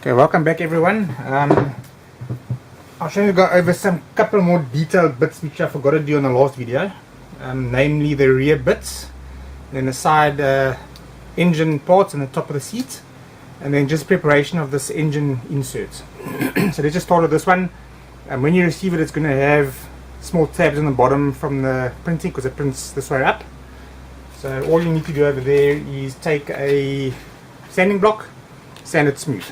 Okay, welcome back everyone. I'll show you go over some couple more detailed bits which I forgot to do on the last video, namely the rear bits, then the side engine parts and the top of the seat, and then just preparation of this engine insert. So let's just start with this one. When you receive it, it's going to have small tabs on the bottom from the printing because it prints this way up. So all you need to do over there is take a sanding block, sand it smooth.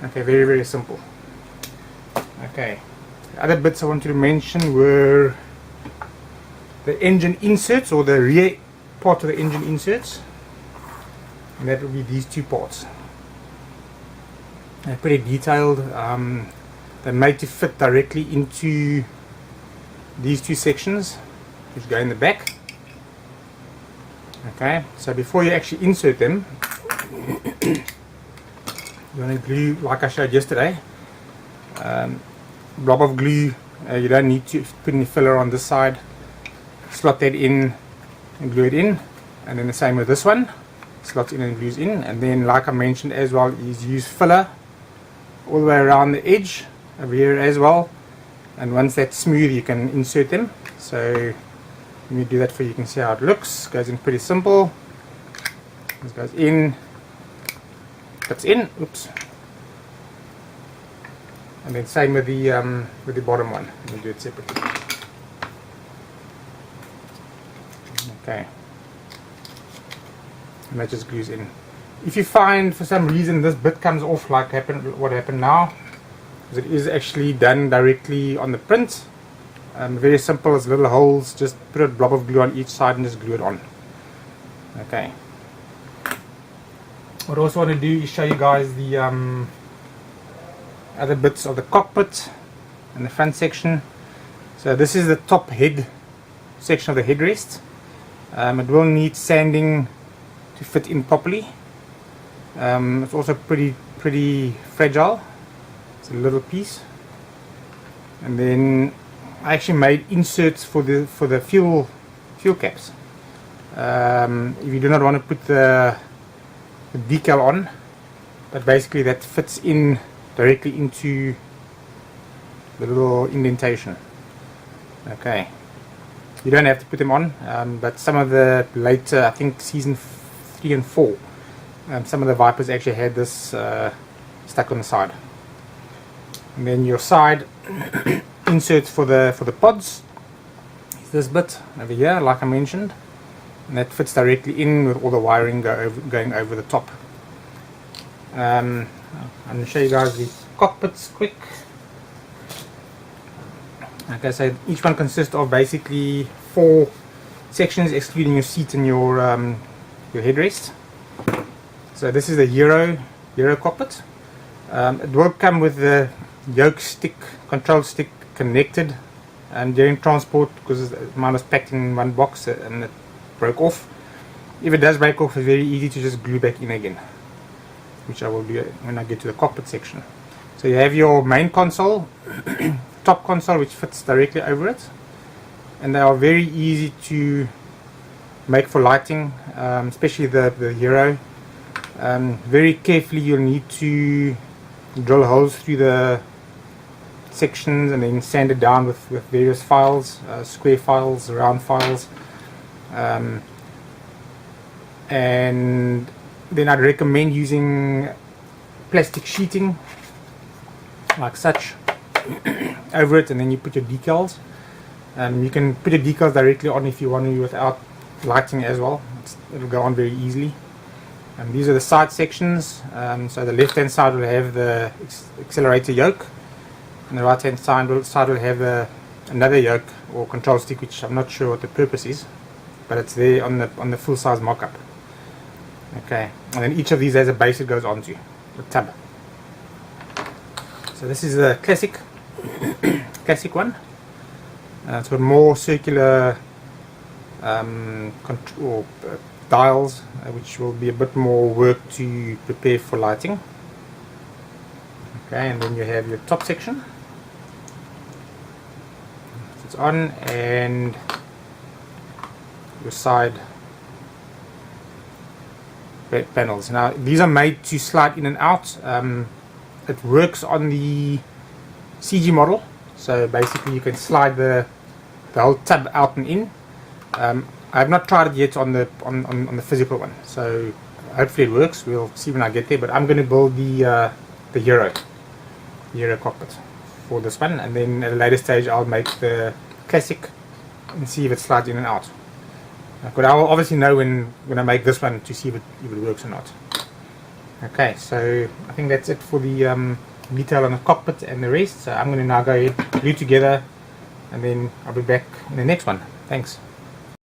Okay, very, very simple. Okay, the other bits I wanted to mention were the engine inserts, or the rear part of the engine inserts, and that will be these two parts. They're pretty detailed. They're made to fit directly into these two sections which go in the back. Okay, so before you actually insert them, you want to glue, like I showed yesterday, blob of glue. You don't need to put any filler on this side. Slot that in and glue it in, and then the same with this one, slots in and glues in. And then, like I mentioned as well, is use filler all the way around the edge over here as well, and once that's smooth you can insert them. So let me do that for you. You can see how it looks. Goes in pretty simple. This goes in, fits in, oops, and then same with the bottom one. We'll do it separately. Okay, and that just glues in. If you find for some reason this bit comes off, like what happened now, because it is actually done directly on the print, very simple, as little holes, just put a blob of glue on each side and just glue it on. Okay. What I also want to do is show you guys the other bits of the cockpit and the front section. So this is the top head section of the headrest. It will need sanding to fit in properly. It's also pretty fragile. It's a little piece. And then I actually made inserts for the fuel caps. If you do not want to put the decal on, but basically that fits in directly into the little indentation. Okay, you don't have to put them on, but some of the later, I think season 3 and 4, some of the Vipers actually had this stuck on the side. And then your side inserts for the pods is this bit over here, like I mentioned, and that fits directly in with all the wiring going over the top. I'm going to show you guys the cockpits quick. Okay, so each one consists of basically 4 sections, excluding your seat and your headrest. So this is the Euro cockpit. It will come with the yoke stick, control stick connected, and during transport, because mine was packed in one box and it broke off. If it does break off, it's very easy to just glue back in again, which I will do when I get to the cockpit section. So you have your main console, top console, which fits directly over it, and they are very easy to make for lighting, especially the Euro. Very carefully you'll need to drill holes through the sections and then sand it down with various files, square files, round files, and then I'd recommend using plastic sheeting like such over it, and then you put your decals. You can put your decals directly on if you want to without lighting as well. It'll go on very easily. These are the side sections. So the left hand side will have the accelerator yoke, and the right hand side will have another yoke or control stick, which I'm not sure what the purpose is, but it's there on the full size mock-up. Okay, and then each of these has a base it goes onto, the tub. So this is the classic one. It's got more circular dials, which will be a bit more work to prepare for lighting. Okay, and then you have your top section. It's on, and your side panels. Now these are made to slide in and out. it works on the CG model. So basically you can slide the whole tub out and in. I have not tried it yet on the physical one, so hopefully it works. We'll see when I get there. But I'm going to build the Euro cockpit for this one, and then at a later stage I'll make the classic and see if it slides in and out. But I'll obviously know when I make this one to see if it works or not. Okay, so I think that's it for the detail on the cockpit and the rest. So I'm going to now go ahead, glue together, and then I'll be back in the next one. Thanks.